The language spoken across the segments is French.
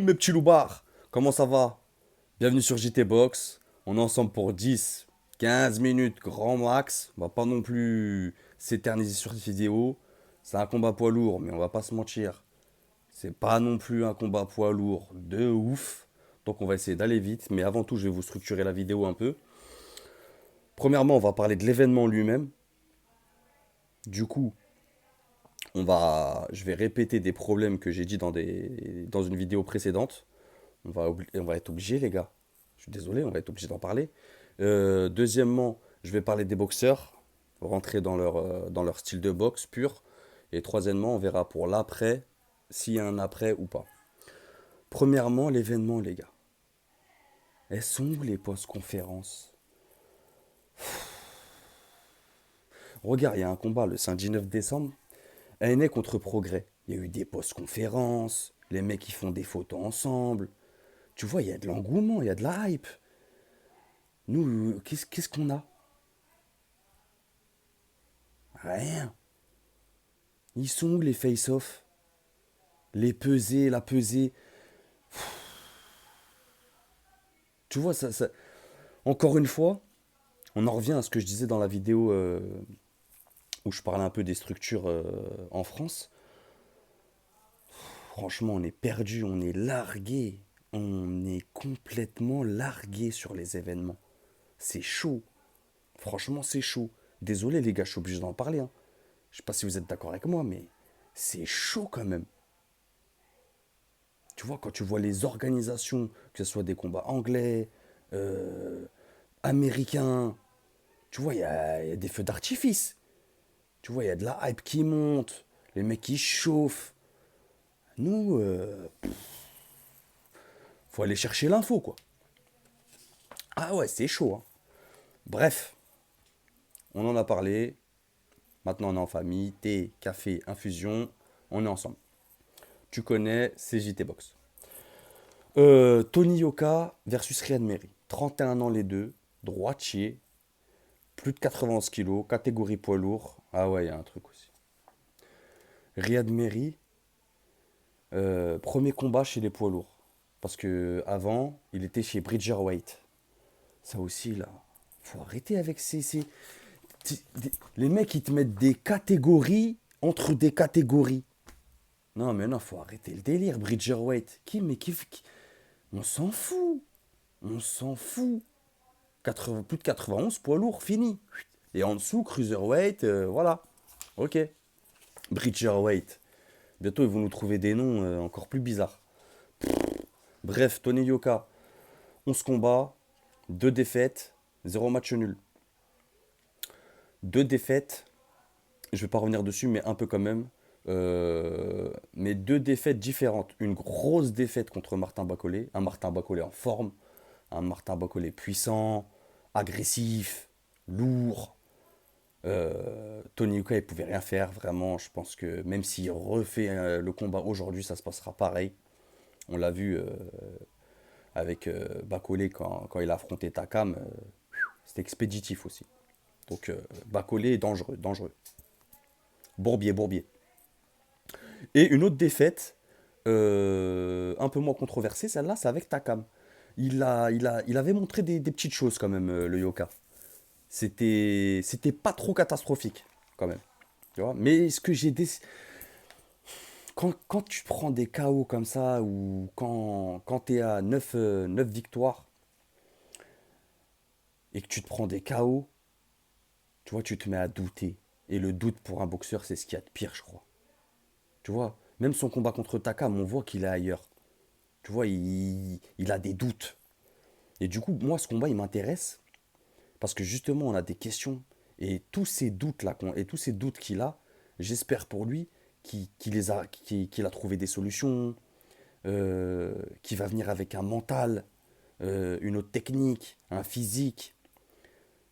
mes petits loupards, comment ça va? Bienvenue sur JT Box. On est ensemble pour 10, 15 minutes grand max. On va pas non plus s'éterniser sur cette vidéo. C'est un combat poids lourd, mais on va pas se mentir. C'est pas non plus un combat poids lourd de ouf. Donc on va essayer d'aller vite. Mais avant tout, je vais vous structurer la vidéo un peu. Premièrement, on va parler de l'événement lui-même. Du coup, je vais répéter des problèmes que j'ai dit dans une vidéo précédente. On va être obligé, les gars. Je suis désolé, on va être obligé d'en parler. Deuxièmement, je vais parler des boxeurs, rentrer dans leur style de boxe pur. Et troisièmement, on verra pour l'après, s'il y a un après ou pas. Premièrement, l'événement, les gars. Elles sont où les post-conférences? Regarde, il y a un combat le samedi 9 décembre. ANA contre Progrès. Il y a eu des post-conférences. Les mecs, ils font des photos ensemble. Tu vois, il y a de l'engouement, il y a de la hype. Nous, qu'est-ce qu'on a? Rien. Ils sont où les face-off? Les pesées, la pesée. Tu vois, encore une fois, on en revient à ce que je disais dans la vidéo où je parlais un peu des structures en France. Franchement, on est perdu, on est largué. On est complètement largué sur les événements. C'est chaud. Franchement, c'est chaud. Désolé les gars, je suis obligé d'en parler, hein. Je sais pas si vous êtes d'accord avec moi, mais c'est chaud quand même. Tu vois, quand tu vois les organisations, que ce soit des combats anglais, euh, américains, tu vois, il y a des feux d'artifice. Tu vois, il y a de la hype qui monte, les mecs qui chauffent. Nous, faut aller chercher l'info, quoi. Ah ouais, c'est chaud, hein. Bref, on en a parlé. Maintenant, on est en famille. Thé, café, infusion. On est ensemble. Tu connais, c'est JT Box. Tony Yoka versus Riyad Meri. 31 ans les deux, droitier, plus de 91 kilos, catégorie poids lourd. Ah ouais, il y a un truc aussi. Riyad Meri, premier combat chez les poids lourds. Parce que avant, il était chez Bridgerweight. Ça aussi, là, faut arrêter avec les mecs, ils te mettent des catégories entre des catégories. Non, mais non, faut arrêter le délire, Bridgerweight. On s'en fout. On s'en fout. 80, plus de 91, poids lourd, fini. Et en dessous, cruiserweight, voilà. Ok. Bridgerweight. Bientôt, ils vont nous trouver des noms encore plus bizarres. Bref, Tony Yoka, 11 combats, 2 défaites, 0 match nul. 2 défaites, je vais pas revenir dessus, mais un peu quand même. Mais 2 défaites différentes. Une grosse défaite contre Martin Bacolé, un Martin Bacolé en forme, un Martin Bacolé puissant, agressif, lourd. Tony Yuka, il pouvait rien faire, vraiment. Je pense que même s'il refait le combat aujourd'hui, ça se passera pareil. On l'a vu avec Bacolé quand il a affronté Takam. C'était expéditif aussi. Donc Bacolé est dangereux, dangereux. Bourbier, Bourbier. Et une autre défaite, un peu moins controversée, celle-là, c'est avec Takam. Il avait montré des petites choses quand même, le Yoka. C'était pas trop catastrophique, quand même. Tu vois, mais ce que j'ai quand tu prends des KO comme ça, ou quand tu es à 9 victoires, et que tu te prends des KO, tu vois, tu te mets à douter. Et le doute pour un boxeur, c'est ce qu'il y a de pire, je crois. Tu vois, même son combat contre Takam, on voit qu'il est ailleurs. Tu vois, il a des doutes. Et du coup, moi, ce combat, il m'intéresse parce que justement, on a des questions. Et tous ces doutes-là, et tous ces doutes qu'il a, j'espère pour lui qu'il a trouvé des solutions, qu'il va venir avec un mental, une autre technique, un physique.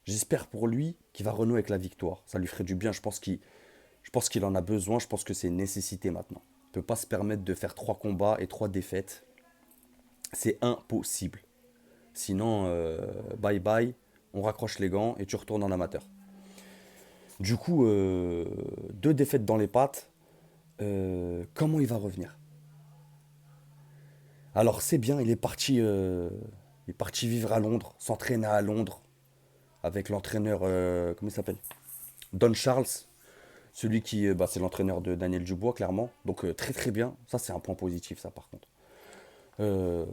J'espère pour lui qu'il va renouer avec la victoire. Ça lui ferait du bien. Je pense qu'il en a besoin. Je pense que c'est une nécessité maintenant. Il ne peut pas se permettre de faire 3 combats et 3 défaites. C'est impossible. Sinon, bye bye, on raccroche les gants et tu retournes en amateur. Du coup, 2 défaites dans les pattes. Comment il va revenir? Alors c'est bien, il est parti vivre à Londres, s'entraîner à Londres avec l'entraîneur, comment il s'appelle? Don Charles, celui qui, bah, c'est l'entraîneur de Daniel Dubois, clairement. Donc très très bien. Ça c'est un point positif, ça par contre. Euh,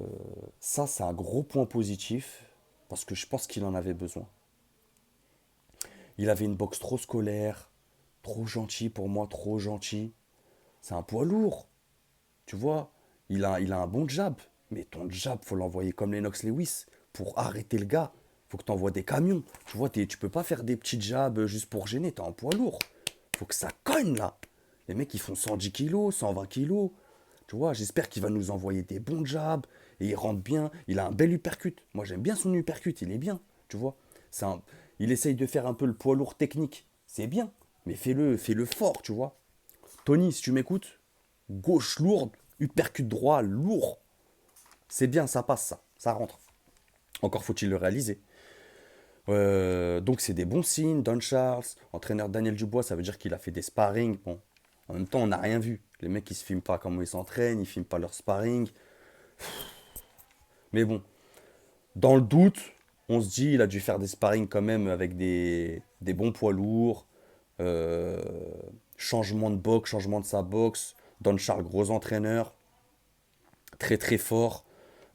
Ça c'est un gros point positif parce que je pense qu'il en avait besoin. Il avait une boxe trop scolaire, trop gentil pour moi, trop gentil. C'est un poids lourd, tu vois. Il a un bon jab, mais ton jab, faut l'envoyer comme Lennox Lewis. Pour arrêter le gars, faut que tu envoies des camions. Tu vois, tu peux pas faire des petits jabs juste pour gêner, t'as un poids lourd. Faut que ça cogne là. Les mecs, ils font 110 kilos, 120 kilos. Tu vois, j'espère qu'il va nous envoyer des bons jabs. Et il rentre bien. Il a un bel uppercut. Moi, j'aime bien son uppercut. Il est bien. Tu vois. C'est un- Il essaye de faire un peu le poids lourd technique. C'est bien. Mais fais-le fort, tu vois. Tony, si tu m'écoutes, gauche lourde, uppercut droit lourd. C'est bien, ça passe ça. Ça rentre. Encore faut-il le réaliser. Donc c'est des bons signes. Don Charles, entraîneur Daniel Dubois, ça veut dire qu'il a fait des sparring. Bon, en même temps, on n'a rien vu. Les mecs, ils se filment pas comment ils s'entraînent, ils filment pas leur sparring. Mais bon, dans le doute, on se dit, il a dû faire des sparring quand même avec des bons poids lourds. Euh, Changement de boxe, changement de sa boxe. Don Charles, gros entraîneur, très très fort.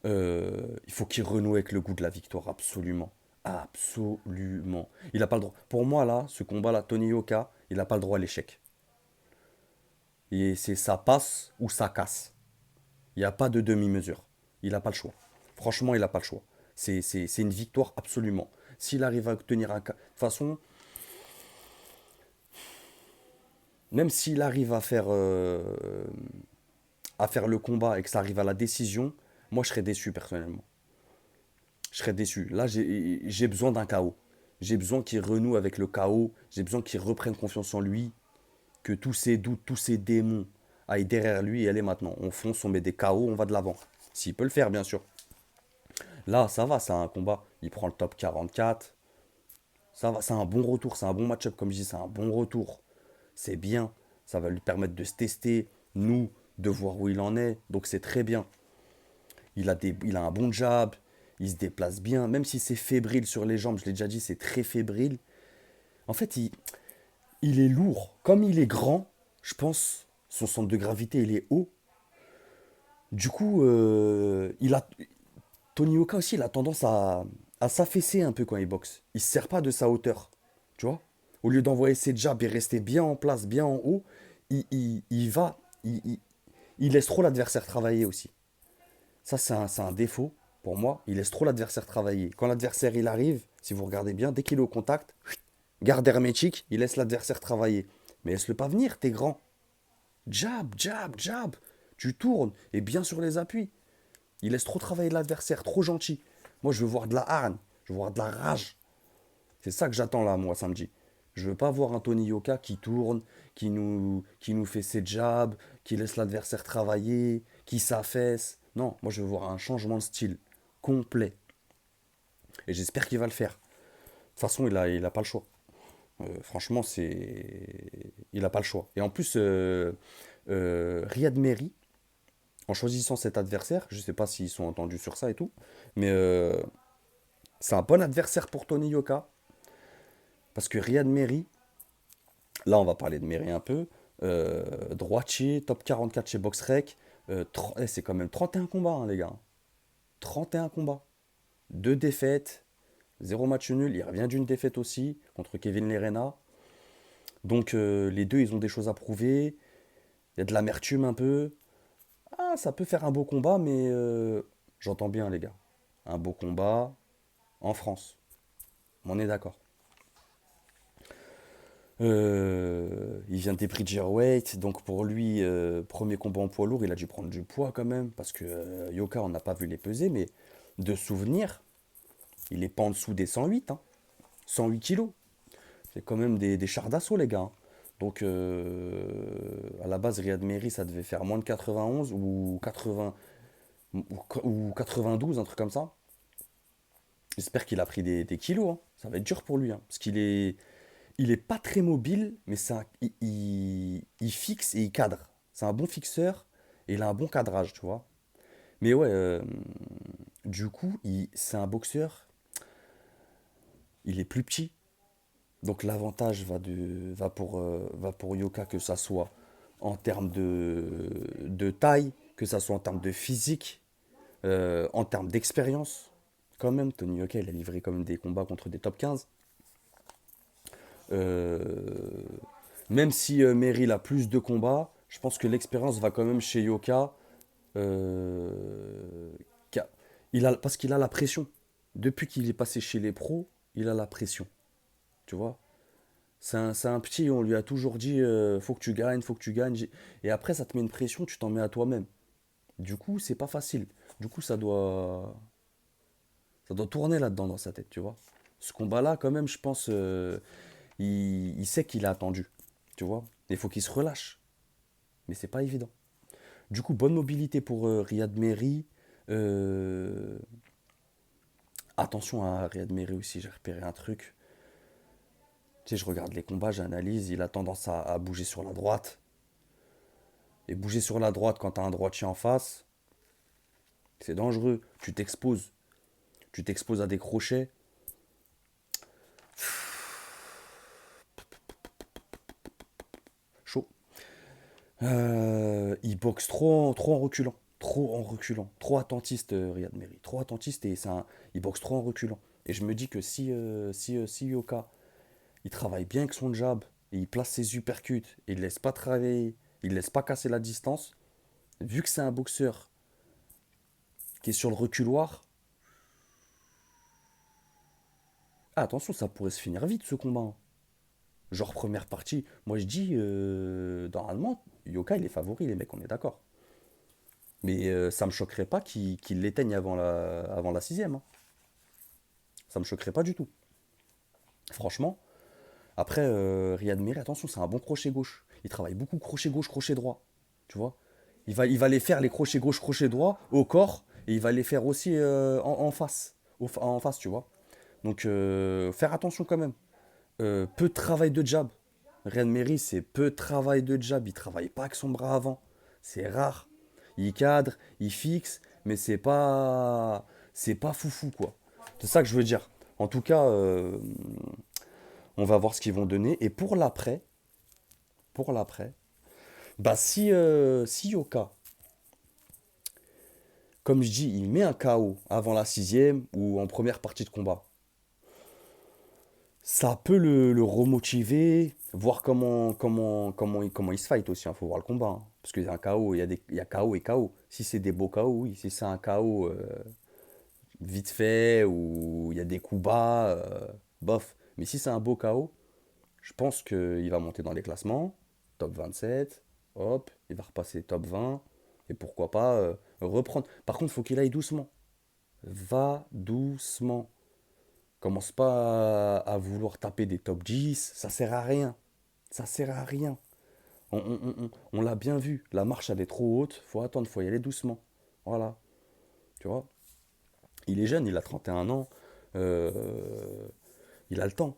Il faut qu'il renoue avec le goût de la victoire, absolument. Absolument. Il n'a pas le droit. Pour moi, là, ce combat-là, Tony Yoka, il n'a pas le droit à l'échec. Et c'est ça passe ou ça casse. Il n'y a pas de demi-mesure. Il n'a pas le choix. Franchement, il n'a pas le choix. C'est une victoire absolument. S'il arrive à obtenir un... De toute façon, même s'il arrive à faire le combat et que ça arrive à la décision, moi, je serais déçu personnellement. Je serais déçu. Là, j'ai besoin d'un KO. J'ai besoin qu'il renoue avec le KO. J'ai besoin qu'il reprenne confiance en lui. Que tous ses doutes, tous ses démons aillent derrière lui et allez maintenant. On fonce, on met des KO, on va de l'avant. S'il peut le faire, bien sûr. Là, ça va, c'est un combat. Il prend le top 44. Ça va, c'est un bon retour. C'est un bon match-up, comme je dis, c'est un bon retour. C'est bien. Ça va lui permettre de se tester, nous, de voir où il en est. Donc c'est très bien. Il a un bon jab. Il se déplace bien. Même si c'est fébrile sur les jambes, je l'ai déjà dit, c'est très fébrile. En fait, il est lourd. Comme il est grand, je pense, son centre de gravité, il est haut. Du coup, Tony Oka aussi, il a tendance à s'affaisser un peu quand il boxe. Il se sert pas de sa hauteur. Tu vois. Au lieu d'envoyer ses jabs et rester bien en place, bien en haut, il va. Il laisse trop l'adversaire travailler aussi. Ça, c'est un défaut pour moi. Il laisse trop l'adversaire travailler. Quand l'adversaire il arrive, si vous regardez bien, dès qu'il est au contact, garde hermétique, il laisse l'adversaire travailler. Mais laisse-le pas venir, t'es grand. Jab, jab, jab. Tu tournes et bien sur les appuis. Il laisse trop travailler l'adversaire, trop gentil. Moi, je veux voir de la hargne, je veux voir de la rage. C'est ça que j'attends là, moi, samedi. Je veux pas voir un Tony Yoka qui tourne, qui nous fait ses jabs, qui laisse l'adversaire travailler, qui s'affaisse. Non, moi, je veux voir un changement de style complet. Et j'espère qu'il va le faire. De toute façon, il a pas le choix. Franchement, il a pas le choix. Et en plus, Riyad Mehri, en choisissant cet adversaire, je sais pas s'ils sont entendus sur ça et tout, mais c'est un bon adversaire pour Tony Yoka. Parce que Riyad Mehri, là on va parler de Mehri un peu, droitier, top 44 chez BoxRec, c'est quand même 31 combats hein, les gars. 31 combats. 2 défaites, 0 match nul, il revient d'une défaite aussi contre Kevin Lerena. Donc les deux ils ont des choses à prouver, il y a de l'amertume un peu. Ah ça peut faire un beau combat mais j'entends bien les gars. Un beau combat en France. On est d'accord. Il vient des Bridgerweight, donc pour lui, premier combat en poids lourd, il a dû prendre du poids quand même, parce que Yoka, on n'a pas vu les peser, mais de souvenir, il est pas en dessous des 108, hein. 108 kilos. C'est quand même des chars d'assaut, les gars, hein. Donc, à la base, Riyad Mehri, ça devait faire moins de 91 ou 80 ou 92, un truc comme ça. J'espère qu'il a pris des kilos, hein. Ça va être dur pour lui, hein, parce il est pas très mobile, mais il fixe et il cadre. C'est un bon fixeur et il a un bon cadrage, tu vois. Mais ouais, du coup, c'est un boxeur, il est plus petit. Donc l'avantage va pour Yoka, que ça soit en termes de taille, que ça soit en termes de physique, en termes d'expérience. Quand même, Tony Yoka, il a livré quand même des combats contre des top 15. Euh, Même si Meryl a plus de combats, je pense que l'expérience va quand même chez Yoka. euh, Parce qu'il a la pression. Depuis qu'il est passé chez les pros, il a la pression. Tu vois? C'est un petit, on lui a toujours dit faut que tu gagnes, faut que tu gagnes. Et après, ça te met une pression, tu t'en mets à toi-même. Du coup, c'est pas facile. Du coup, ça doit tourner là-dedans dans sa tête, tu vois. Ce combat-là, quand même, je pense, il sait qu'il a attendu, tu vois. Il faut qu'il se relâche, mais c'est pas évident. Du coup, bonne mobilité pour Riyad Mehri. Euh, Attention à Riyad Mehri aussi, j'ai repéré un truc. Tu sais, je regarde les combats, j'analyse, il a tendance à bouger sur la droite. Et bouger sur la droite quand t'as un droitier en face, c'est dangereux. Tu t'exposes. Tu t'exposes à des crochets. Chaud. Il boxe trop en reculant. Trop en reculant. Trop attentiste, Riyad Mehri. Trop attentiste et il boxe trop en reculant. Et je me dis que si Yoka, il travaille bien avec son jab, et il place ses uppercuts, et il laisse pas travailler, il laisse pas casser la distance, vu que c'est un boxeur qui est sur le reculoir, ah, attention, ça pourrait se finir vite ce combat, hein. Genre première partie, moi je dis, normalement, Yoka il est favori, les mecs, on est d'accord. Mais ça me choquerait pas qu'il l'éteigne avant la sixième, hein. Ça me choquerait pas du tout. Franchement, après, Riyad Mehri, attention, c'est un bon crochet gauche. Il travaille beaucoup crochet gauche, crochet droit. Tu vois? Il va les faire, les crochets gauche, crochet droit, au corps, et il va les faire aussi en face. En face, tu vois? Donc, faire attention quand même. Peu de travail de jab. Riyad Mehri, c'est peu de travail de jab. Il travaille pas avec son bras avant. C'est rare. Il cadre, il fixe, mais c'est pas foufou, quoi. C'est ça que je veux dire. En tout cas, on va voir ce qu'ils vont donner. Et pour l'après, bah si Yoka, comme je dis, il met un KO avant la sixième ou en première partie de combat, ça peut le remotiver, voir comment il se fight aussi. Il faut voir le combat, hein. Parce qu'il y a un KO, il y a KO et KO. Si c'est des beaux KO, oui. Si c'est un KO vite fait ou il y a des coups bas, bof. Mais si c'est un beau KO, je pense qu'il va monter dans les classements, top 27, hop, il va repasser top 20, et pourquoi pas reprendre. Par contre, il faut qu'il aille doucement. Va doucement. Commence pas à vouloir taper des top 10, ça sert à rien. Ça sert à rien. On l'a bien vu, la marche elle est trop haute, faut attendre, faut y aller doucement. Voilà, tu vois. Il est jeune, il a 31 ans, euh, il a le temps.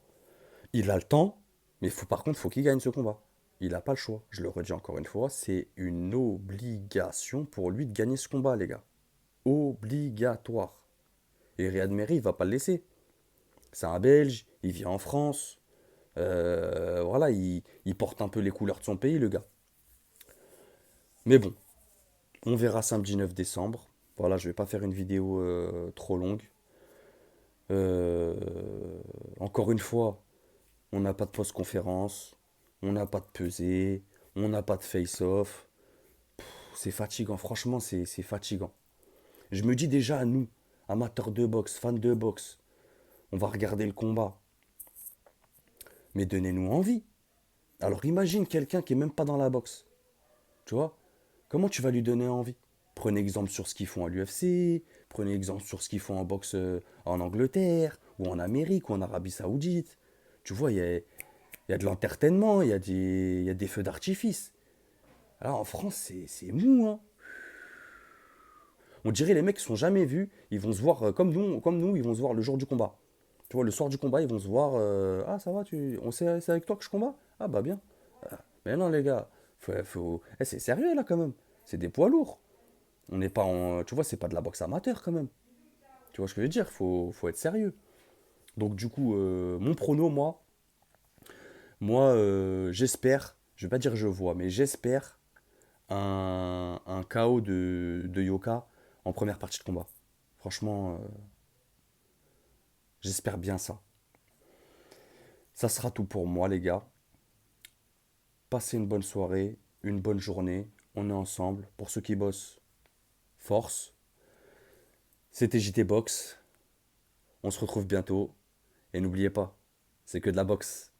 Il a le temps, mais par contre, faut qu'il gagne ce combat. Il n'a pas le choix. Je le redis encore une fois, c'est une obligation pour lui de gagner ce combat, les gars. Obligatoire. Et Riyad Mehri, il va pas le laisser. C'est un Belge, il vit en France. Voilà, il porte un peu les couleurs de son pays, le gars. Mais bon, on verra samedi 9 décembre. Voilà, je vais pas faire une vidéo trop longue. Euh, Encore une fois, on n'a pas de post-conférence, on n'a pas de pesée, on n'a pas de face-off. C'est fatigant, franchement, c'est fatigant. Je me dis déjà à nous, amateurs de boxe, fans de boxe, on va regarder le combat, mais donnez-nous envie. Alors imagine quelqu'un qui est même pas dans la boxe, tu vois? Comment tu vas lui donner envie? Prenez exemple sur ce qu'ils font à l'UFC, prenez exemple sur ce qu'ils font en boxe en Angleterre, ou en Amérique, ou en Arabie Saoudite. Tu vois, il y a de l'entertainment, il y a des feux d'artifice. Alors en France, c'est mou, hein. On dirait les mecs qui sont jamais vus, ils vont se voir comme nous, ils vont se voir le jour du combat. Tu vois, le soir du combat, ils vont se voir. Ah, ça va, c'est avec toi que je combat? Ah, bah bien. Mais non, les gars, c'est sérieux là quand même. C'est des poids lourds. On n'est pas en. Tu vois, c'est pas de la boxe amateur quand même. Tu vois ce que je veux dire? Faut être sérieux. Donc, du coup, mon prono, j'espère, je vais pas dire je vois, mais j'espère un KO de Yoka en première partie de combat. Franchement, j'espère bien ça. Ça sera tout pour moi, les gars. Passez une bonne soirée, une bonne journée. On est ensemble. Pour ceux qui bossent, force. C'était JT Box. On se retrouve bientôt. Et n'oubliez pas, c'est que de la boxe.